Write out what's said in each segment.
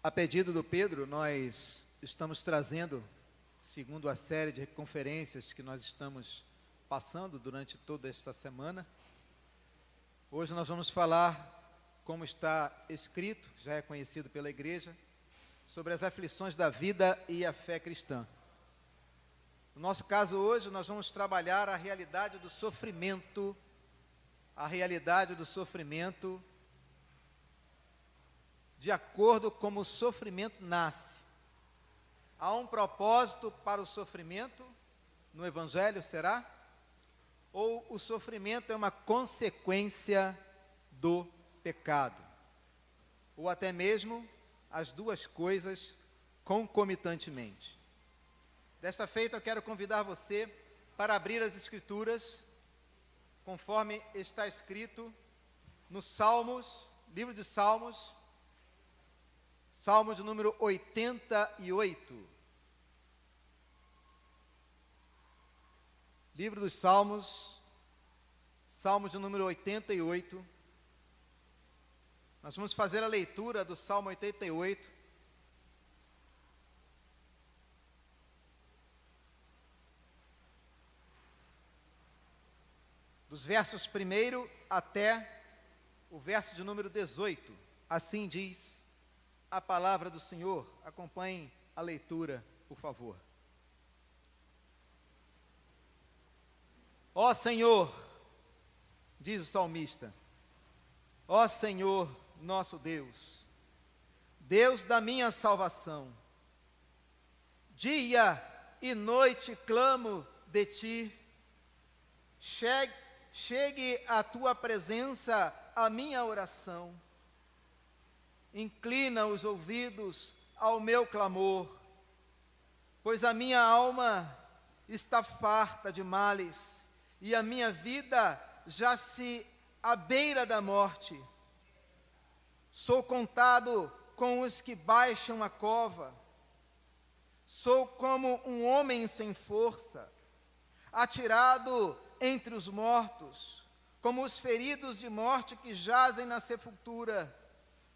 A pedido do Pedro, nós estamos trazendo, segundo a série de conferências que nós estamos passando durante toda esta semana, hoje nós vamos falar, como está escrito, já é conhecido pela igreja, sobre as aflições da vida e a fé cristã. No nosso caso hoje, nós vamos trabalhar a realidade do sofrimento, de acordo como o sofrimento nasce. Há um propósito para o sofrimento no Evangelho, será? Ou o sofrimento é uma consequência do pecado? Ou até mesmo as duas coisas concomitantemente? Desta feita eu quero convidar você para abrir as Escrituras, conforme está escrito no Salmos, livro de Salmos, Salmo de número 88. Livro dos Salmos, Salmo de número 88. Nós vamos fazer a leitura do Salmo 88. Dos versos 1 até o verso de número 18. Assim diz a palavra do Senhor. Acompanhem a leitura, por favor. Ó Senhor, diz o salmista, ó Senhor, nosso Deus, Deus da minha salvação, dia e noite clamo de ti, chegue à tua presença a minha oração, inclina os ouvidos ao meu clamor, pois a minha alma está farta de males, e a minha vida já-se à beira da morte. Sou contado com os que baixam a cova, sou como um homem sem força, atirado entre os mortos, como os feridos de morte que jazem na sepultura,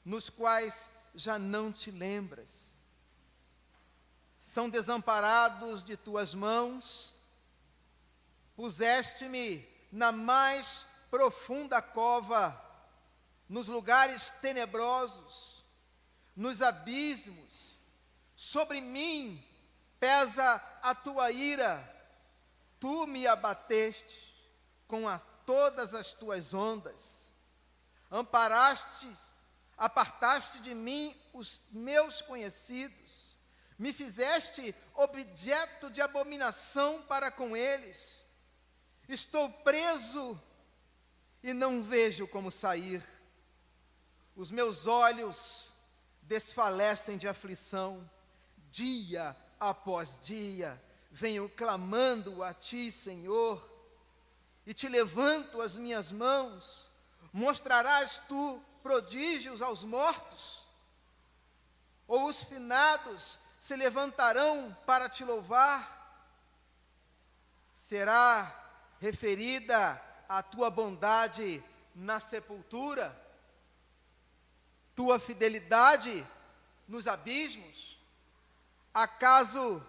nos quais já não te lembras. São desamparados de tuas mãos, puseste-me na mais profunda cova, nos lugares tenebrosos, nos abismos, sobre mim pesa a tua ira, tu me abateste com todas as tuas ondas, apartaste de mim os meus conhecidos, me fizeste objeto de abominação para com eles. Estou preso e não vejo como sair. Os meus olhos desfalecem de aflição. Dia após dia venho clamando a ti, Senhor, e te levanto as minhas mãos. Mostrarás tu prodígios aos mortos? Ou os finados se levantarão para te louvar? Será referida a tua bondade na sepultura, tua fidelidade nos abismos? Acaso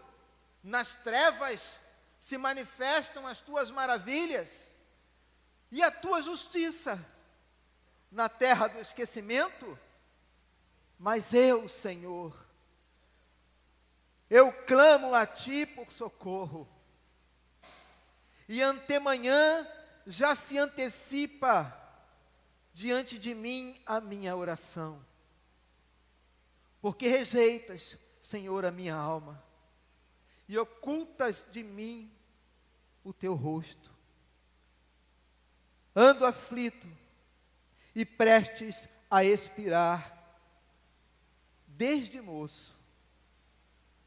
nas trevas se manifestam as tuas maravilhas e a tua justiça na terra do esquecimento? Mas eu, Senhor, eu clamo a ti por socorro, e antemanhã já se antecipa diante de mim a minha oração, porque rejeitas, Senhor, a minha alma, e ocultas de mim o teu rosto. Ando aflito e prestes a expirar, desde moço,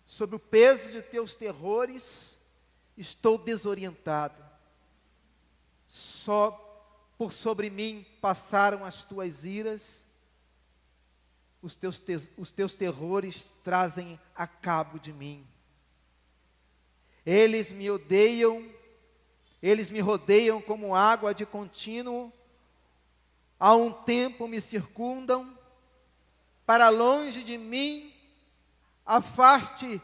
sob o peso de teus terrores, estou desorientado. Só por sobre mim passaram as tuas iras, os teus terrores trazem a cabo de mim. Eles me odeiam, eles me rodeiam como água de contínuo, há um tempo me circundam, para longe de mim, afaste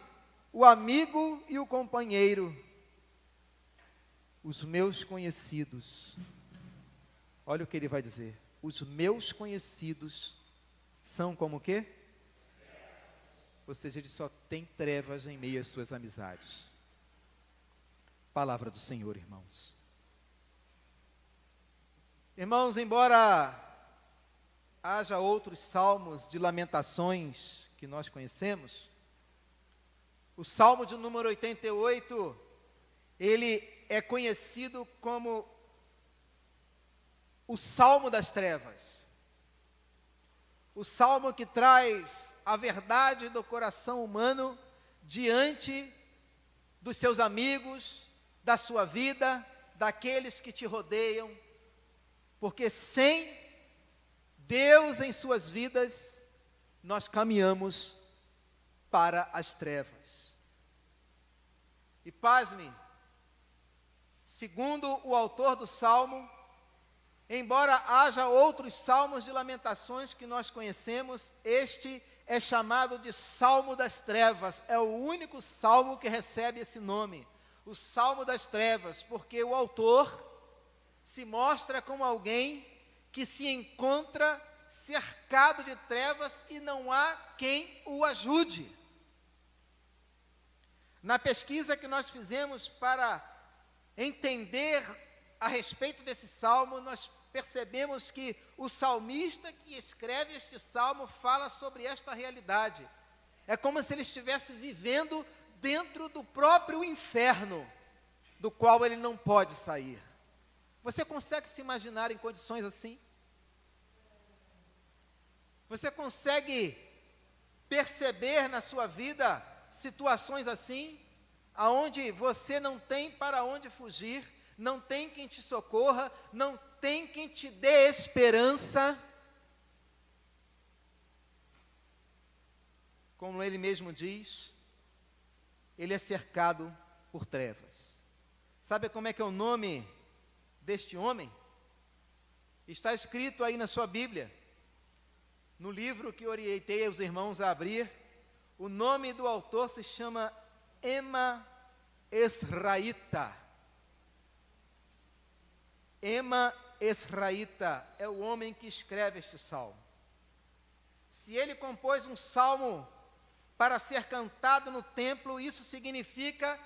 o amigo e o companheiro, os meus conhecidos. Olha o que ele vai dizer: os meus conhecidos são como o quê? Ou seja, ele só tem trevas em meio às suas amizades. Palavra do Senhor, irmãos. Irmãos, embora haja outros salmos de lamentações que nós conhecemos, o Salmo de número 88, ele é conhecido como o Salmo das Trevas. O Salmo que traz a verdade do coração humano diante dos seus amigos, da sua vida, daqueles que te rodeiam, porque sem Deus em suas vidas, nós caminhamos para as trevas. E pasme, segundo o autor do Salmo, embora haja outros salmos de lamentações que nós conhecemos, este é chamado de Salmo das Trevas. É o único salmo que recebe esse nome, o Salmo das Trevas, porque o autor se mostra como alguém que se encontra cercado de trevas e não há quem o ajude. Na pesquisa que nós fizemos para entender a respeito desse salmo, nós percebemos que o salmista que escreve este salmo fala sobre esta realidade. É como se ele estivesse vivendo dentro do próprio inferno, do qual ele não pode sair. Você consegue se imaginar em condições assim? Você consegue perceber na sua vida situações assim, aonde você não tem para onde fugir, não tem quem te socorra, não tem quem te dê esperança? Como ele mesmo diz, ele é cercado por trevas. Sabe como é que é o nome deste homem? Está escrito aí na sua Bíblia, no livro que orientei os irmãos a abrir. O nome do autor se chama Ema Esraíta. Ema Esraíta é o homem que escreve este salmo. Se ele compôs um salmo para ser cantado no templo, isso significa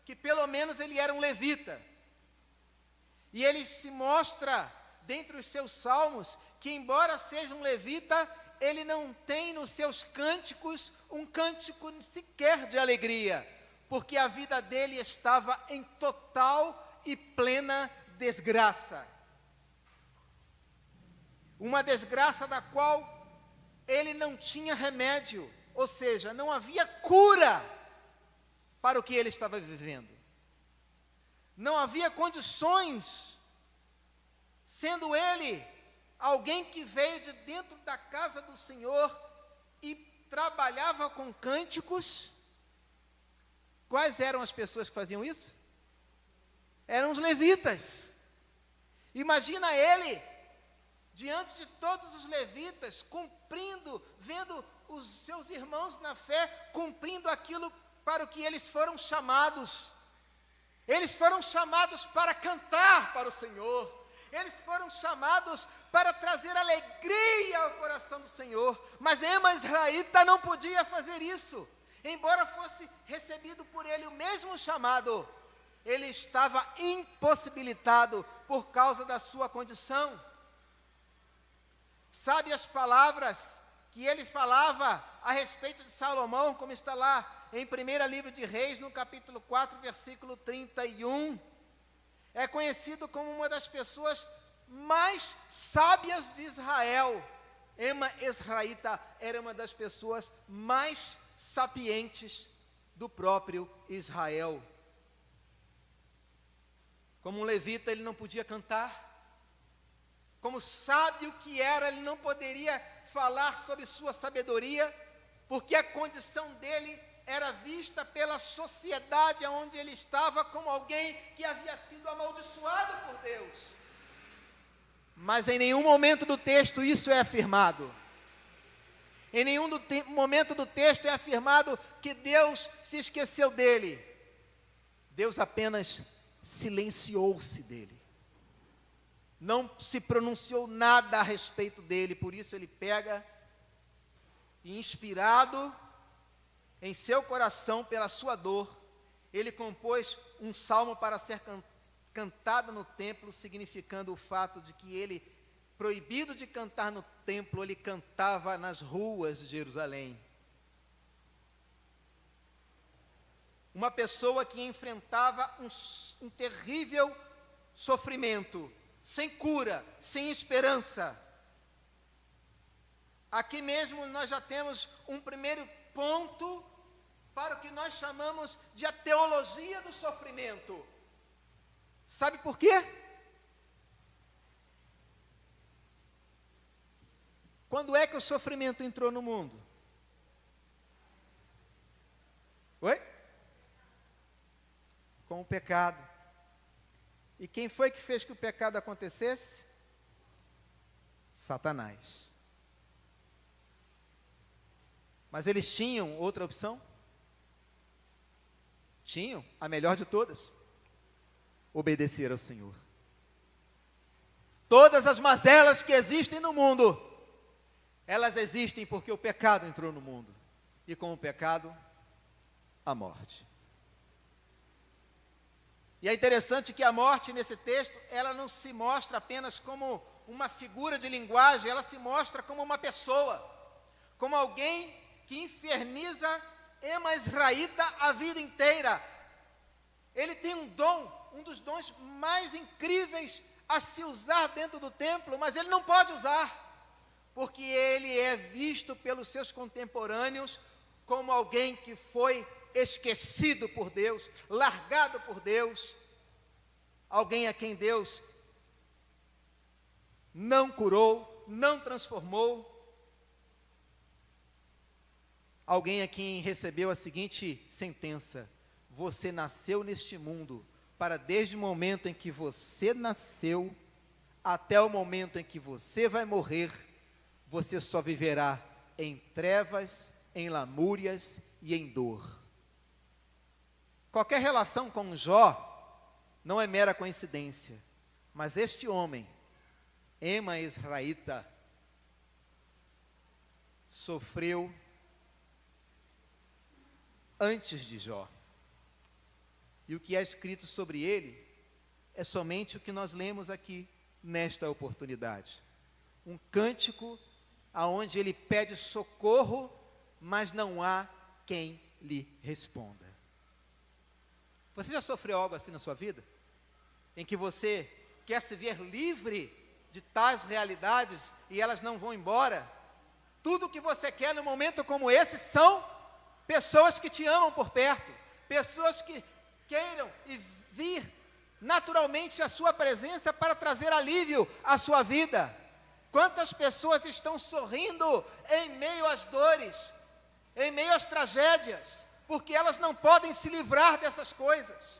que pelo menos ele era um levita. E ele se mostra, dentre os seus salmos, que embora seja um levita, ele não tem nos seus cânticos um cântico sequer de alegria, porque a vida dele estava em total e plena desgraça. Uma desgraça da qual ele não tinha remédio, ou seja, não havia cura para o que ele estava vivendo. Não havia condições, sendo ele alguém que veio de dentro da casa do Senhor e trabalhava com cânticos. Quais eram as pessoas que faziam isso? Eram os levitas. Imagina ele, diante de todos os levitas, cumprindo, vendo os seus irmãos na fé, cumprindo aquilo para o que eles foram chamados. Eles foram chamados para cantar para o Senhor. Eles foram chamados para trazer alegria ao coração do Senhor. Mas Ema Esraíta não podia fazer isso. Embora fosse recebido por ele o mesmo chamado, ele estava impossibilitado por causa da sua condição. Sabe as palavras que ele falava a respeito de Salomão, como está lá em 1º livro de Reis, no capítulo 4, versículo 31. É conhecido como uma das pessoas mais sábias de Israel. Ema Esraíta era uma das pessoas mais sapientes do próprio Israel. Como um levita, ele não podia cantar. Como sábio que era, ele não poderia falar sobre sua sabedoria, porque a condição dele era vista pela sociedade onde ele estava como alguém que havia sido amaldiçoado por Deus. Mas em nenhum momento do texto isso é afirmado. Em nenhum momento do texto é afirmado que Deus se esqueceu dele. Deus apenas silenciou-se dele. Não se pronunciou nada a respeito dele, por isso ele pega e, inspirado em seu coração pela sua dor, ele compôs um salmo para ser cantado no templo, significando o fato de que ele, proibido de cantar no templo, ele cantava nas ruas de Jerusalém. Uma pessoa que enfrentava um terrível sofrimento, sem cura, sem esperança. Aqui mesmo nós já temos um primeiro ponto para o que nós chamamos de a teologia do sofrimento. Sabe por quê? Quando é que o sofrimento entrou no mundo? Oi? Com o pecado. E quem foi que fez que o pecado acontecesse? Satanás. Mas eles tinham outra opção? Tinham, a melhor de todas: obedecer ao Senhor. Todas as mazelas que existem no mundo, elas existem porque o pecado entrou no mundo. E com o pecado, a morte. E é interessante que a morte nesse texto, ela não se mostra apenas como uma figura de linguagem, ela se mostra como uma pessoa, como alguém que inferniza Ema Israíta a vida inteira. Ele tem um dom, um dos dons mais incríveis a se usar dentro do templo, mas ele não pode usar, porque ele é visto pelos seus contemporâneos como alguém que foi esquecido por Deus, largado por Deus, alguém a quem Deus não curou, não transformou, alguém a quem recebeu a seguinte sentença: você nasceu neste mundo para, desde o momento em que você nasceu até o momento em que você vai morrer, você só viverá em trevas, em lamúrias e em dor. Qualquer relação com Jó não é mera coincidência, mas este homem, Ema Israíta, sofreu antes de Jó. E o que é escrito sobre ele é somente o que nós lemos aqui nesta oportunidade. Um cântico aonde ele pede socorro, mas não há quem lhe responda. Você já sofreu algo assim na sua vida? Em que você quer se ver livre de tais realidades e elas não vão embora? Tudo o que você quer num momento como esse são pessoas que te amam por perto, pessoas que queiram e vir naturalmente a sua presença para trazer alívio à sua vida. Quantas pessoas estão sorrindo em meio às dores, em meio às tragédias, porque elas não podem se livrar dessas coisas.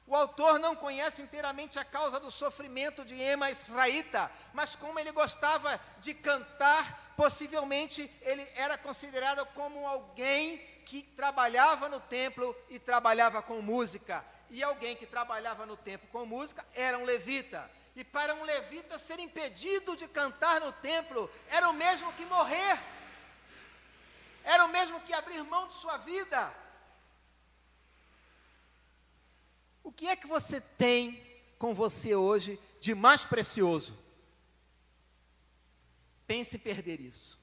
O autor não conhece inteiramente a causa do sofrimento de Ema Israíta, mas como ele gostava de cantar, possivelmente ele era considerado como alguém que trabalhava no templo e trabalhava com música. E alguém que trabalhava no templo com música era um levita. E para um levita ser impedido de cantar no templo, era o mesmo que morrer. Era o mesmo que abrir mão de sua vida. O que é que você tem com você hoje de mais precioso? Pense em perder isso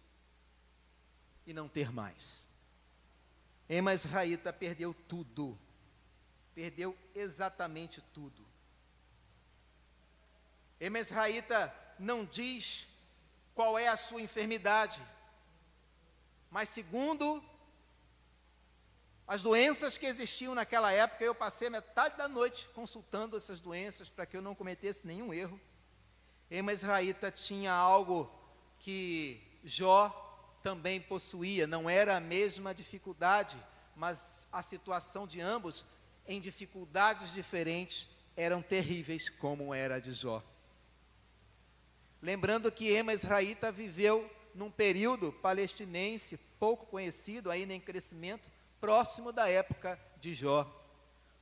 e não ter mais. Ema Israíta perdeu tudo. Perdeu exatamente tudo. Ema Israíta não diz qual é a sua enfermidade, mas segundo as doenças que existiam naquela época, eu passei metade da noite consultando essas doenças para que eu não cometesse nenhum erro. Ema Israíta tinha algo que Jó também possuía, não era a mesma dificuldade, mas a situação de ambos, em dificuldades diferentes, eram terríveis como era a de Jó. Lembrando que Ema Israíta viveu num período palestinense pouco conhecido, ainda em crescimento, próximo da época de Jó.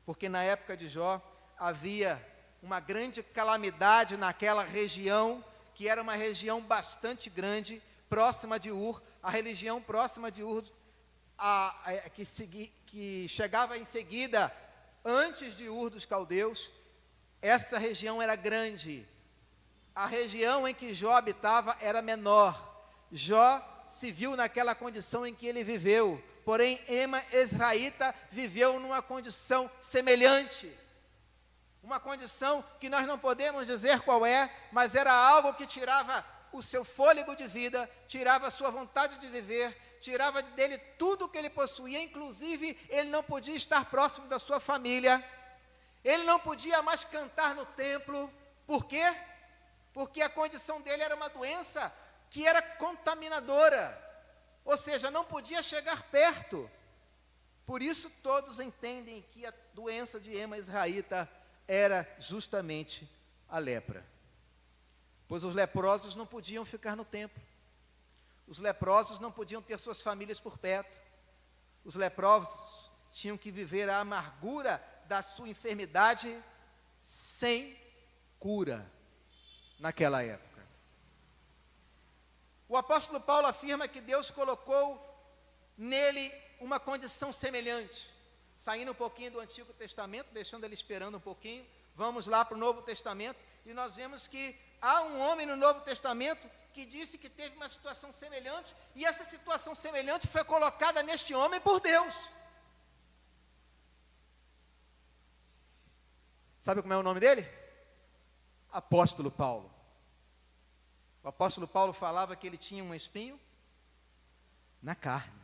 Porque na época de Jó havia uma grande calamidade naquela região, que era uma região bastante grande, próxima de Ur, a região próxima de Ur, que chegava em seguida, antes de Ur dos Caldeus. Essa região era grande. A região em que Jó habitava era menor. Jó se viu naquela condição em que ele viveu, porém Ema Ezraíta viveu numa condição semelhante, uma condição que nós não podemos dizer qual é, mas era algo que tirava o seu fôlego de vida, tirava a sua vontade de viver, tirava dele tudo o que ele possuía, inclusive ele não podia estar próximo da sua família, ele não podia mais cantar no templo. Por quê? Porque a condição dele era uma doença que era contaminadora, ou seja, não podia chegar perto. Por isso todos entendem que a doença de Ema Ezraíta era justamente a lepra, pois os leprosos não podiam ficar no templo, os leprosos não podiam ter suas famílias por perto, os leprosos tinham que viver a amargura da sua enfermidade sem cura naquela época. O apóstolo Paulo afirma que Deus colocou nele uma condição semelhante. Saindo um pouquinho do Antigo Testamento, deixando ele esperando um pouquinho, vamos lá para o Novo Testamento, e nós vemos que há um homem no Novo Testamento que disse que teve uma situação semelhante, e essa situação semelhante foi colocada neste homem por Deus. Sabe como é o nome dele? Apóstolo Paulo. O apóstolo Paulo falava que ele tinha um espinho na carne,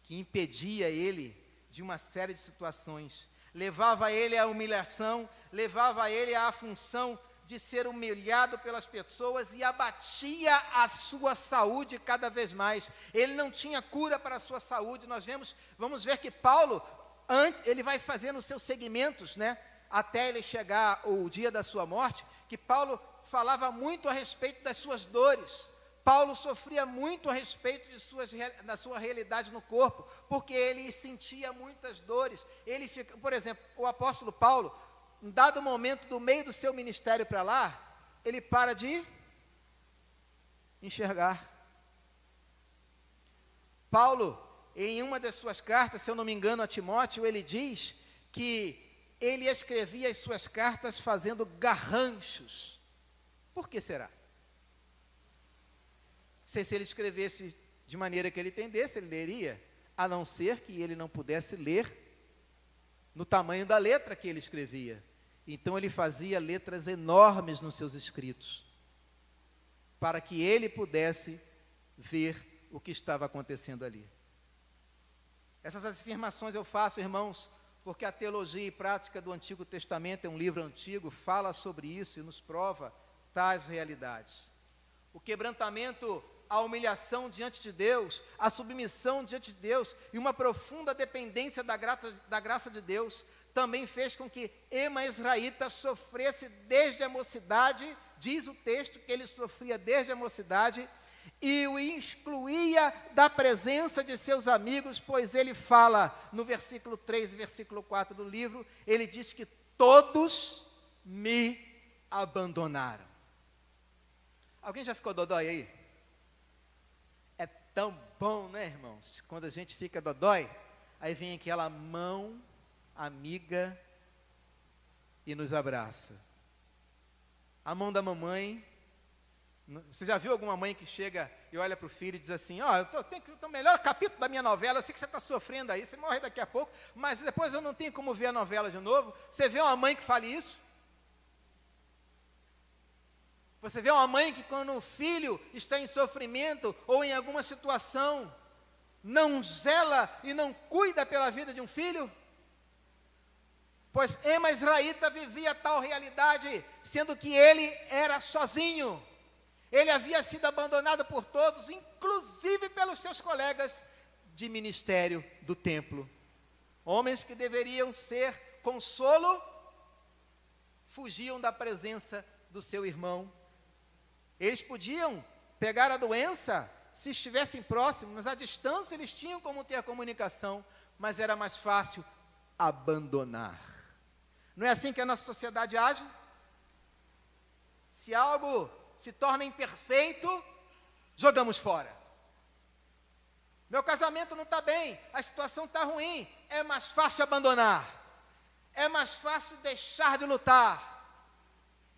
que impedia ele de uma série de situações, levava ele à humilhação, levava ele à função de ser humilhado pelas pessoas e abatia a sua saúde cada vez mais. Ele não tinha cura para a sua saúde. Vamos ver que Paulo, ele vai fazendo os seus segmentos, até ele chegar o dia da sua morte, que Paulo falava muito a respeito das suas dores. Paulo sofria muito a respeito da sua realidade no corpo, porque ele sentia muitas dores. Por exemplo, o apóstolo Paulo, em dado momento do meio do seu ministério para lá, ele para de enxergar. Paulo, em uma das suas cartas, se eu não me engano, a Timóteo, ele diz que ele escrevia as suas cartas fazendo garranchos. Por que será? Se ele escrevesse de maneira que ele entendesse, ele leria, a não ser que ele não pudesse ler no tamanho da letra que ele escrevia. Então ele fazia letras enormes nos seus escritos, para que ele pudesse ver o que estava acontecendo ali. Essas afirmações eu faço, irmãos, porque a Teologia e Prática do Antigo Testamento é um livro antigo, fala sobre isso e nos prova tais realidades. O quebrantamento, a humilhação diante de Deus, a submissão diante de Deus e uma profunda dependência da graça de Deus também fez com que Ema Ezraíta sofresse desde a mocidade. Diz o texto que ele sofria desde a mocidade e o excluía da presença de seus amigos, pois ele fala no versículo 3 e versículo 4 do livro, ele diz que todos me abandonaram. Alguém já ficou dodói aí? É tão bom, né, irmãos? Quando a gente fica dodói, aí vem aquela mão amiga e nos abraça. A mão da mamãe. Você já viu alguma mãe que chega e olha para o filho e diz assim: eu tenho o melhor capítulo da minha novela, eu sei que você está sofrendo aí, você morre daqui a pouco, mas depois eu não tenho como ver a novela de novo. Você vê uma mãe que fale isso? Você vê uma mãe que quando o filho está em sofrimento ou em alguma situação, não zela e não cuida pela vida de um filho? Pois Ema Ezraíta vivia tal realidade, sendo que ele era sozinho. Ele havia sido abandonado por todos, inclusive pelos seus colegas de ministério do templo. Homens que deveriam ser consolo, fugiam da presença do seu irmão. Eles podiam pegar a doença se estivessem próximos, mas à distância eles tinham como ter a comunicação, mas era mais fácil abandonar. Não é assim que a nossa sociedade age? Se algo se torna imperfeito, jogamos fora. Meu casamento não está bem, a situação está ruim, é mais fácil abandonar. É mais fácil deixar de lutar.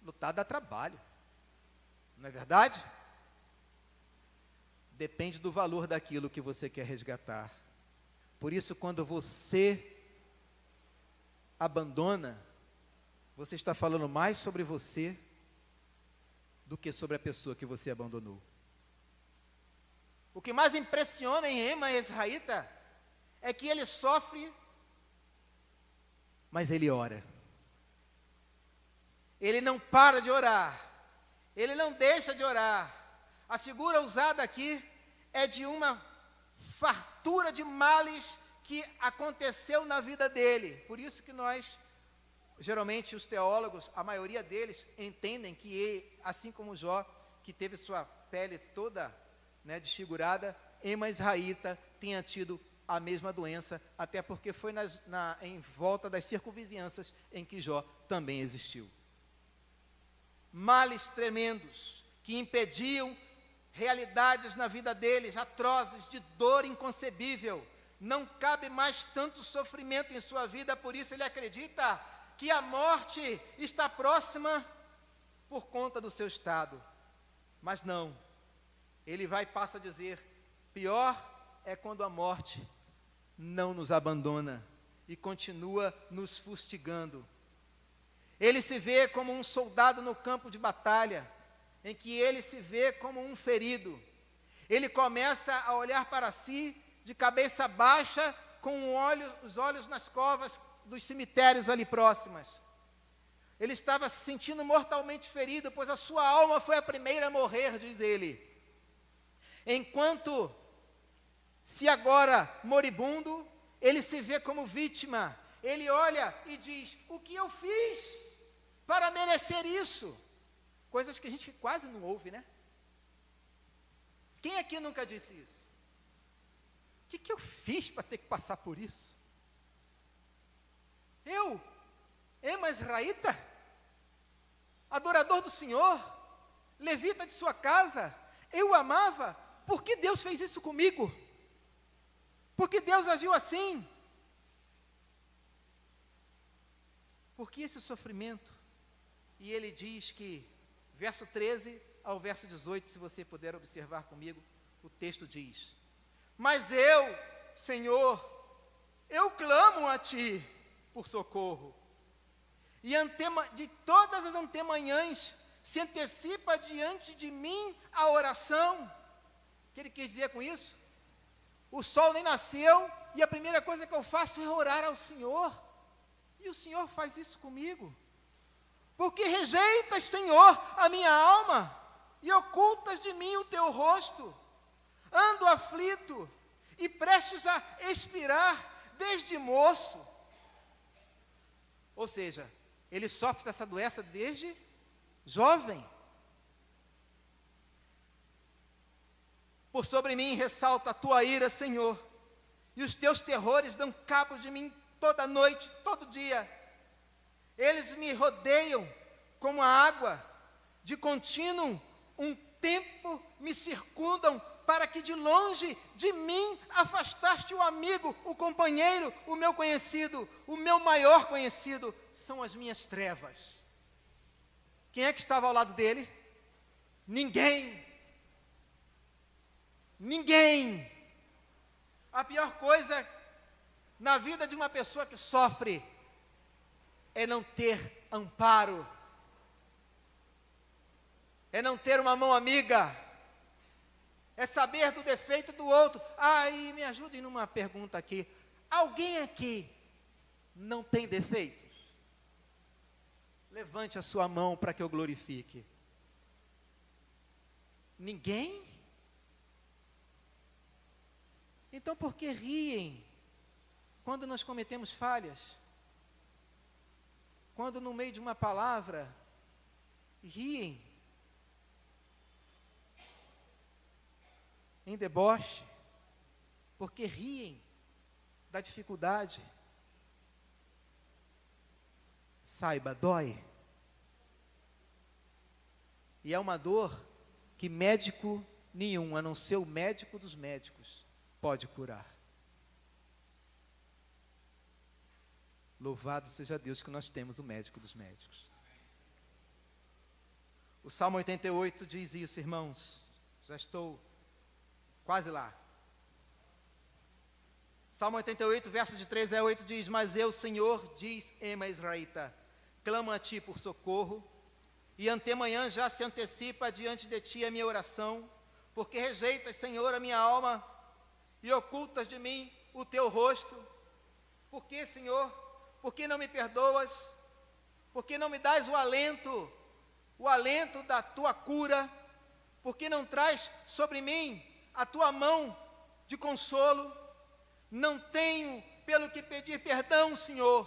Lutar dá trabalho, não é verdade? Depende do valor daquilo que você quer resgatar. Por isso, quando você abandona, você está falando mais sobre você do que sobre a pessoa que você abandonou. O que mais impressiona em Ema Ezraíta é que ele sofre, mas ele ora. Ele não para de orar. Ele não deixa de orar. A figura usada aqui é de uma fartura de males que aconteceu na vida dele. Por isso que nós, geralmente os teólogos, a maioria deles, entendem que ele, assim como Jó, que teve sua pele toda desfigurada, Ema Ezraíta tenha tido a mesma doença, até porque foi em volta das circunvizinhanças em que Jó também existiu. Males tremendos que impediam realidades na vida deles, atrozes, de dor inconcebível. Não cabe mais tanto sofrimento em sua vida, por isso ele acredita que a morte está próxima por conta do seu estado. Mas não, ele passa a dizer, pior é quando a morte não nos abandona e continua nos fustigando. Ele se vê como um soldado no campo de batalha, em que ele se vê como um ferido. Ele começa a olhar para si de cabeça baixa, com os olhos nas covas dos cemitérios ali próximas. Ele estava se sentindo mortalmente ferido, pois a sua alma foi a primeira a morrer, diz ele. Enquanto, se agora moribundo, ele se vê como vítima. Ele olha e diz, o que eu fiz para merecer isso? Coisas que a gente quase não ouve, né? Quem aqui nunca disse isso? O que eu fiz para ter que passar por isso? Eu, Ema Ezraíta, adorador do Senhor, levita de sua casa, eu o amava, por que Deus fez isso comigo? Por que Deus agiu assim? Por que esse sofrimento? E ele diz que, verso 13 ao verso 18, se você puder observar comigo, o texto diz, mas eu, Senhor, eu clamo a Ti por socorro, e de todas as antemanhãs se antecipa diante de mim a oração. O que ele quis dizer com isso? O sol nem nasceu, e a primeira coisa que eu faço é orar ao Senhor, e o Senhor faz isso comigo. Porque rejeitas, Senhor, a minha alma, e ocultas de mim o Teu rosto. Ando aflito, e prestes a expirar desde moço. Ou seja, ele sofre dessa doença desde jovem. Por sobre mim ressalta a Tua ira, Senhor, e os Teus terrores dão cabo de mim toda noite, todo dia. Eles me rodeiam como a água, de contínuo, um tempo me circundam, para que de longe de mim afastaste o amigo, o companheiro, o meu conhecido, o meu maior conhecido, são as minhas trevas. Quem é que estava ao lado dele? Ninguém. Ninguém. A pior coisa na vida de uma pessoa que sofre é não ter amparo, é não ter uma mão amiga, é saber do defeito do outro. E me ajudem numa pergunta aqui, alguém aqui não tem defeitos? Levante a sua mão para que eu glorifique. Ninguém? Então por que riem quando nós cometemos falhas? Quando no meio de uma palavra, riem. em deboche, porque riem da dificuldade. Saiba, dói. E é uma dor que médico nenhum, a não ser o médico dos médicos, pode curar. Louvado seja Deus que nós temos o médico dos médicos. O Salmo 88 diz isso, irmãos. Já estou quase lá. Salmo 88, verso de 3 a 8 diz: Mas eu, Senhor, diz Ema Israelita, clamo a Ti por socorro, e antemanhã já se antecipa diante de Ti a minha oração, porque rejeitas, Senhor, a minha alma, e ocultas de mim o Teu rosto. Por que, Senhor? Por que não me perdoas? Por que não me dás o alento da Tua cura? Por que não traz sobre mim a Tua mão de consolo? Não tenho pelo que pedir perdão, Senhor,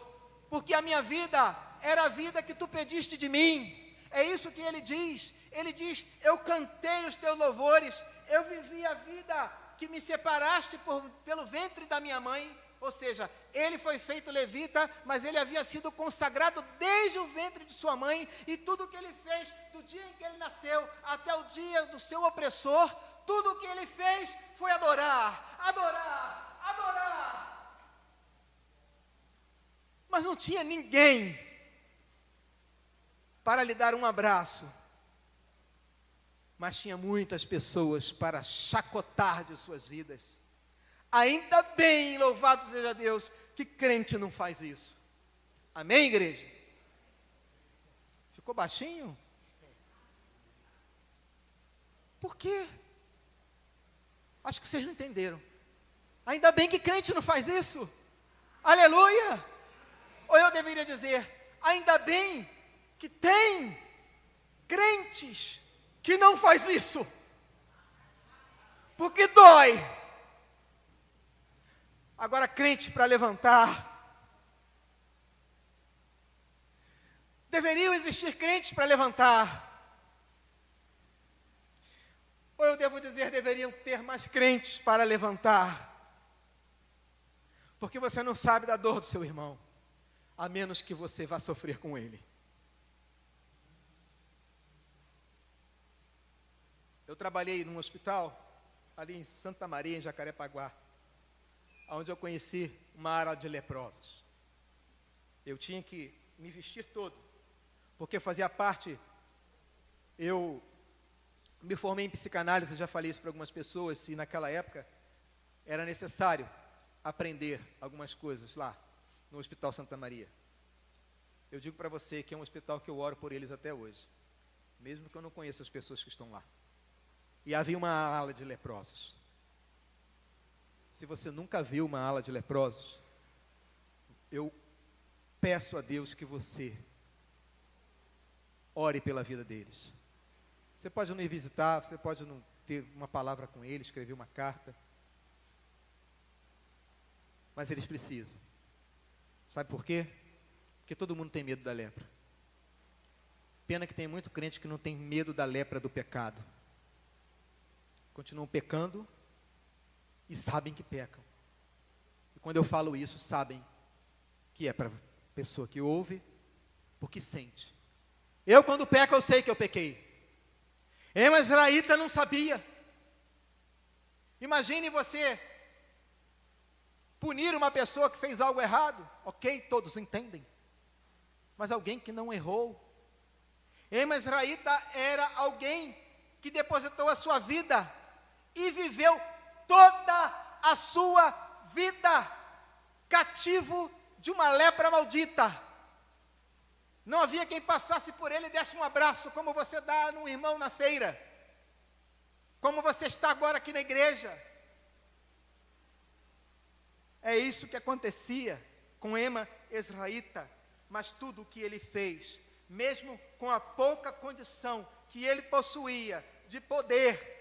porque a minha vida era a vida que Tu pediste de mim. É isso que ele diz. Ele diz: eu cantei os Teus louvores, eu vivi a vida que me separaste pelo ventre da minha mãe. Ou seja, ele foi feito levita, mas ele havia sido consagrado desde o ventre de sua mãe, e tudo o que ele fez, do dia em que ele nasceu até o dia do seu opressor, tudo o que ele fez foi adorar, adorar, adorar. Mas não tinha ninguém para lhe dar um abraço, mas tinha muitas pessoas para chacotar de suas vidas. Ainda bem, louvado seja Deus, que crente não faz isso. Amém, igreja? Ficou baixinho? Por quê? Acho que vocês não entenderam. Ainda bem que crente não faz isso. Aleluia! Ou eu deveria dizer, ainda bem que tem crentes que não faz isso. Porque dói. Agora, crente para levantar. Deveriam existir crentes para levantar. Ou eu devo dizer, deveriam ter mais crentes para levantar. Porque você não sabe da dor do seu irmão, a menos que você vá sofrer com ele. Eu trabalhei num hospital, ali em Santa Maria, em Jacarepaguá, onde eu conheci uma ala de leprosos. Eu tinha que me vestir todo, porque fazia parte, eu me formei em psicanálise, já falei isso para algumas pessoas, e naquela época era necessário aprender algumas coisas lá, no Hospital Santa Maria. Eu digo para você que é um hospital que eu oro por eles até hoje, mesmo que eu não conheça as pessoas que estão lá. E havia uma ala de leprosos. Se você nunca viu uma ala de leprosos, eu peço a Deus que você ore pela vida deles. Você pode não ir visitar, você pode não ter uma palavra com eles, escrever uma carta, mas eles precisam. Sabe por quê? Porque todo mundo tem medo da lepra. Pena que tem muito crente que não tem medo da lepra do pecado. Continuam pecando e sabem que pecam. E quando eu falo isso, sabem que é para a pessoa que ouve, porque sente. Eu, quando peco, eu sei que eu pequei. Ema Israelita não sabia. Imagine você punir uma pessoa que fez algo errado. Ok, todos entendem. Mas alguém que não errou. Ema Israelita era alguém que depositou a sua vida e viveu toda a sua vida cativo de uma lepra maldita. Não havia quem passasse por ele e desse um abraço, como você dá num irmão na feira, como você está agora aqui na igreja. É isso que acontecia com Ema Israelita, mas tudo o que ele fez, mesmo com a pouca condição que ele possuía de poder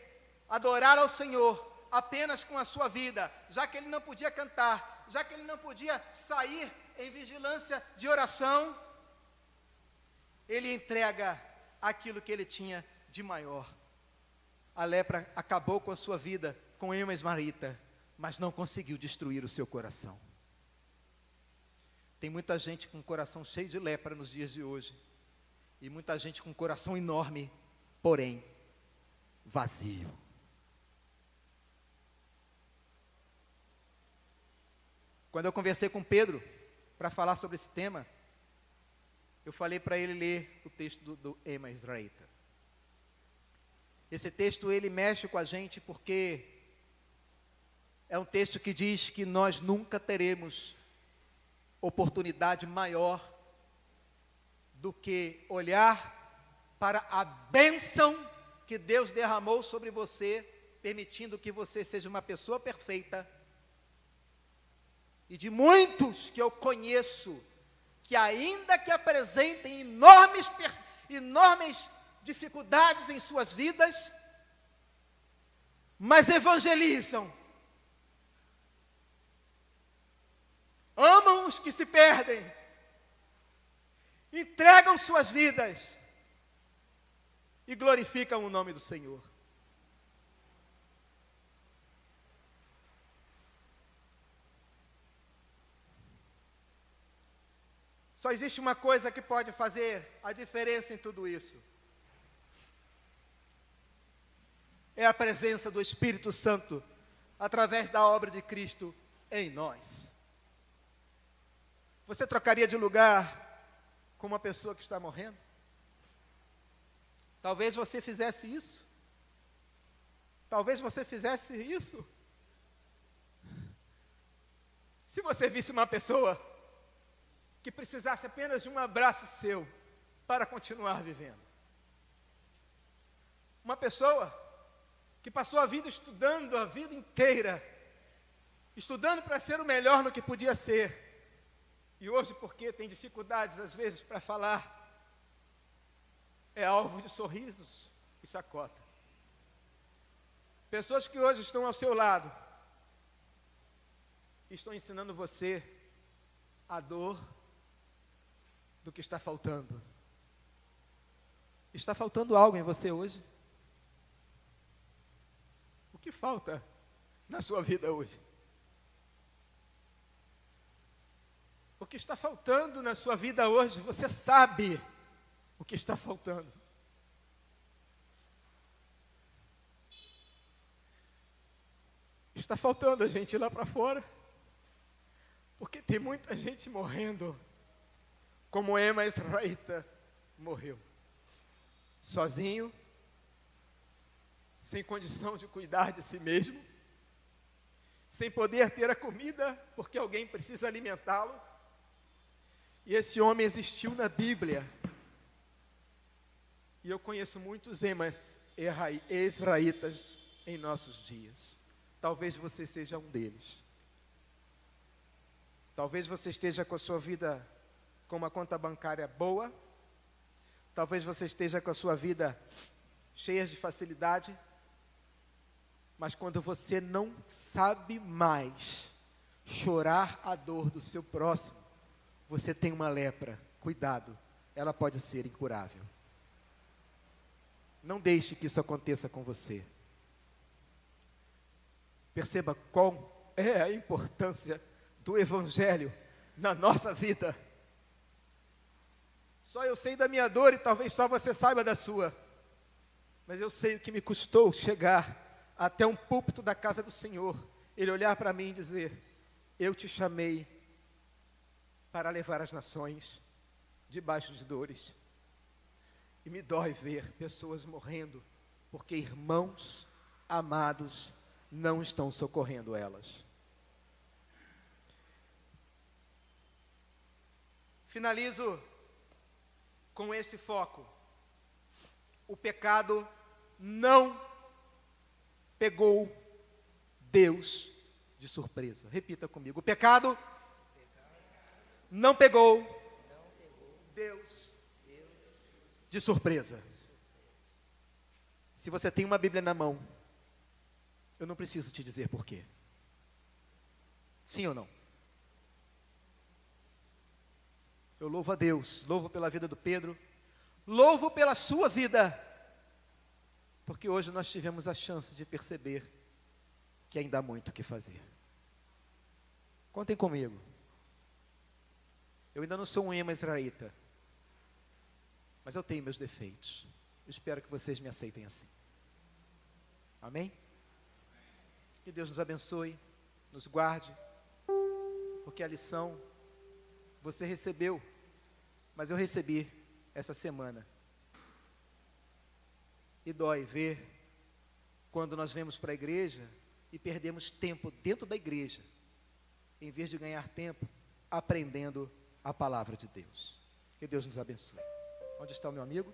adorar ao Senhor apenas com a sua vida, já que ele não podia cantar, já que ele não podia sair em vigilância de oração, ele entrega aquilo que ele tinha de maior. A lepra acabou com a sua vida, com Ema Ismaelita, mas não conseguiu destruir o seu coração. Tem muita gente com o coração cheio de lepra nos dias de hoje, e muita gente com um coração enorme, porém vazio. Quando eu conversei com Pedro para falar sobre esse tema, eu falei para ele ler o texto do Ema Ismaelita. Esse texto ele mexe com a gente porque é um texto que diz que nós nunca teremos oportunidade maior do que olhar para a bênção que Deus derramou sobre você, permitindo que você seja uma pessoa perfeita. E de muitos que eu conheço, que ainda que apresentem enormes dificuldades em suas vidas, mas evangelizam, amam os que se perdem, entregam suas vidas e glorificam o nome do Senhor. Só existe uma coisa que pode fazer a diferença em tudo isso. É a presença do Espírito Santo através da obra de Cristo em nós. Você trocaria de lugar com uma pessoa que está morrendo? Talvez você fizesse isso. Talvez você fizesse isso. Se você visse uma pessoa que precisasse apenas de um abraço seu para continuar vivendo. Uma pessoa que passou a vida estudando a vida inteira, estudando para ser o melhor no que podia ser, e hoje, porque tem dificuldades às vezes para falar, é alvo de sorrisos e chacota. Pessoas que hoje estão ao seu lado, estão ensinando você a dor do que está faltando. Está faltando algo em você hoje? O que falta na sua vida hoje? O que está faltando na sua vida hoje, você sabe o que está faltando. Está faltando a gente ir lá para fora, porque tem muita gente morrendo, como Ema Ismaelita morreu, sozinho, sem condição de cuidar de si mesmo, sem poder ter a comida, porque alguém precisa alimentá-lo. E esse homem existiu na Bíblia. E eu conheço muitos Emas Ismaelitas em nossos dias. Talvez você seja um deles. Talvez você esteja com a sua vida com uma conta bancária boa. Talvez você esteja com a sua vida cheia de facilidade. Mas quando você não sabe mais chorar a dor do seu próximo, você tem uma lepra. Cuidado, ela pode ser incurável. Não deixe que isso aconteça com você. Perceba qual é a importância do Evangelho na nossa vida. Só eu sei da minha dor e talvez só você saiba da sua. Mas eu sei o que me custou chegar até um púlpito da casa do Senhor. Ele olhar para mim e dizer: eu te chamei para levar as nações debaixo de dores. E me dói ver pessoas morrendo, porque irmãos amados não estão socorrendo elas. Finalizo com esse foco. O pecado não pegou Deus de surpresa. Repita comigo. O pecado não pegou Deus de surpresa. Se você tem uma Bíblia na mão, eu não preciso te dizer por quê. Sim ou não? Eu louvo a Deus, louvo pela vida do Pedro, louvo pela sua vida, porque hoje nós tivemos a chance de perceber que ainda há muito o que fazer. Contem comigo. Eu ainda não sou um ema israelita, mas eu tenho meus defeitos. Eu espero que vocês me aceitem assim. Amém? Que Deus nos abençoe, nos guarde, porque a lição você recebeu, mas eu recebi essa semana. E dói ver quando nós vemos para a igreja e perdemos tempo dentro da igreja, em vez de ganhar tempo aprendendo a palavra de Deus. Que Deus nos abençoe. Onde está o meu amigo?